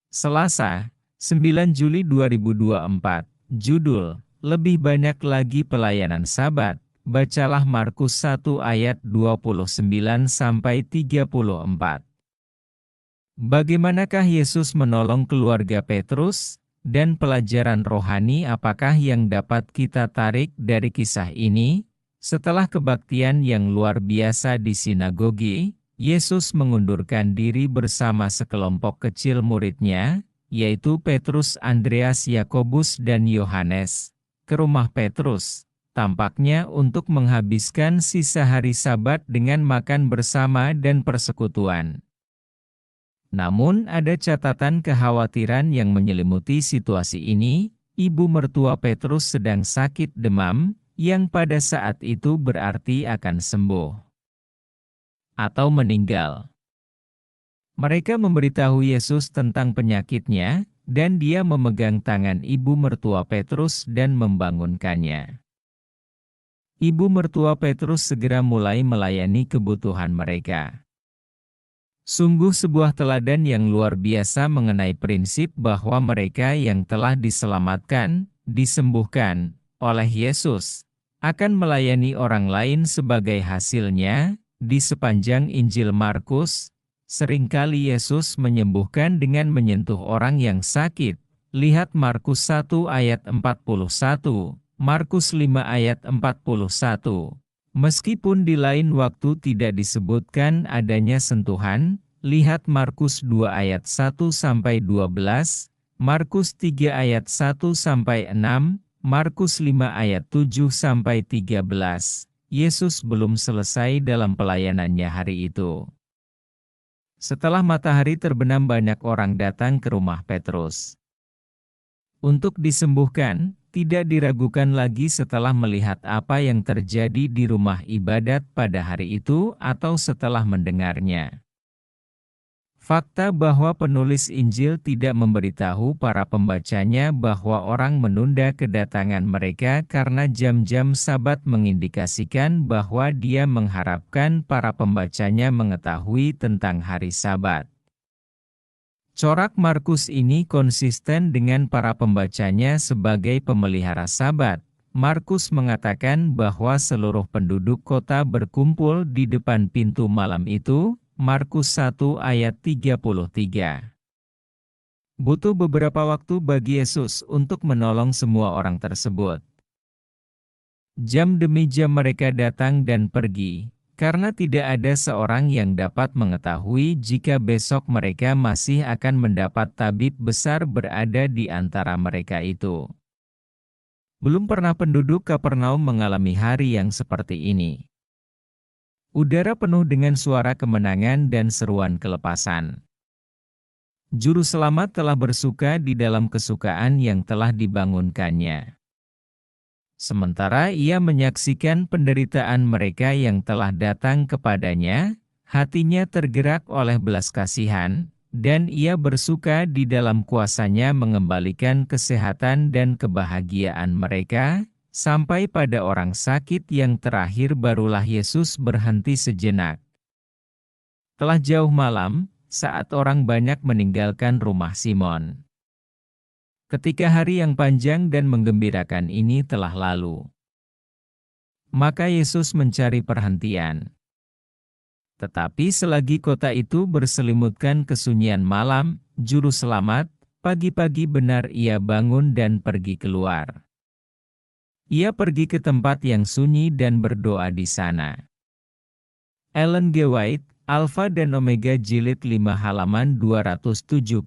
Selasa, 9 Juli 2024. Judul, Lebih Banyak Lagi Pelayanan Sabat. Bacalah Markus 1 ayat 29-34. Bagaimanakah Yesus menolong keluarga Petrus? Dan pelajaran rohani apakah yang dapat kita tarik dari kisah ini? Setelah kebaktian yang luar biasa di sinagogi, Yesus mengundurkan diri bersama sekelompok kecil muridnya, yaitu Petrus, Andreas, Yakobus, dan Yohanes, ke rumah Petrus, tampaknya untuk menghabiskan sisa hari Sabat dengan makan bersama dan persekutuan. Namun ada catatan kekhawatiran yang menyelimuti situasi ini. Ibu mertua Petrus sedang sakit demam, yang pada saat itu berarti akan sembuh atau meninggal. Mereka memberitahu Yesus tentang penyakitnya, dan dia memegang tangan ibu mertua Petrus dan membangunkannya. Ibu mertua Petrus segera mulai melayani kebutuhan mereka. Sungguh sebuah teladan yang luar biasa mengenai prinsip bahwa mereka yang telah diselamatkan, disembuhkan oleh Yesus, akan melayani orang lain sebagai hasilnya. Di sepanjang Injil Markus, seringkali Yesus menyembuhkan dengan menyentuh orang yang sakit. Lihat Markus 1 ayat 41, Markus 5 ayat 41. Meskipun di lain waktu tidak disebutkan adanya sentuhan, lihat Markus 2 ayat 1-12, Markus 3 ayat 1-6, Markus 5 ayat 7-13. Yesus belum selesai dalam pelayanannya hari itu. Setelah matahari terbenam, banyak orang datang ke rumah Petrus untuk disembuhkan. Tidak diragukan lagi setelah melihat apa yang terjadi di rumah ibadat pada hari itu atau setelah mendengarnya. Fakta bahwa penulis Injil tidak memberitahu para pembacanya bahwa orang menunda kedatangan mereka karena jam-jam Sabat mengindikasikan bahwa dia mengharapkan para pembacanya mengetahui tentang hari Sabat. Corak Markus ini konsisten dengan para pembacanya sebagai pemelihara Sabat. Markus mengatakan bahwa seluruh penduduk kota berkumpul di depan pintu malam itu, Markus 1 ayat 33. Butuh beberapa waktu bagi Yesus untuk menolong semua orang tersebut. Jam demi jam mereka datang dan pergi, karena tidak ada seorang yang dapat mengetahui jika besok mereka masih akan mendapat tabib besar berada di antara mereka itu. Belum pernah penduduk Kapernaum mengalami hari yang seperti ini. Udara penuh dengan suara kemenangan dan seruan kelepasan. Juru selamat telah bersuka di dalam kesukaan yang telah dibangunkannya. Sementara ia menyaksikan penderitaan mereka yang telah datang kepadanya, hatinya tergerak oleh belas kasihan, dan ia bersuka di dalam kuasanya mengembalikan kesehatan dan kebahagiaan mereka, sampai pada orang sakit yang terakhir barulah Yesus berhenti sejenak. Telah jauh malam, saat orang banyak meninggalkan rumah Simon. Ketika hari yang panjang dan menggembirakan ini telah lalu, maka Yesus mencari perhentian. Tetapi selagi kota itu berselimutkan kesunyian malam, juru selamat, pagi-pagi benar ia bangun dan pergi keluar. Ia pergi ke tempat yang sunyi dan berdoa di sana. Ellen G. White, Alfa dan Omega Jilid 5 halaman 270.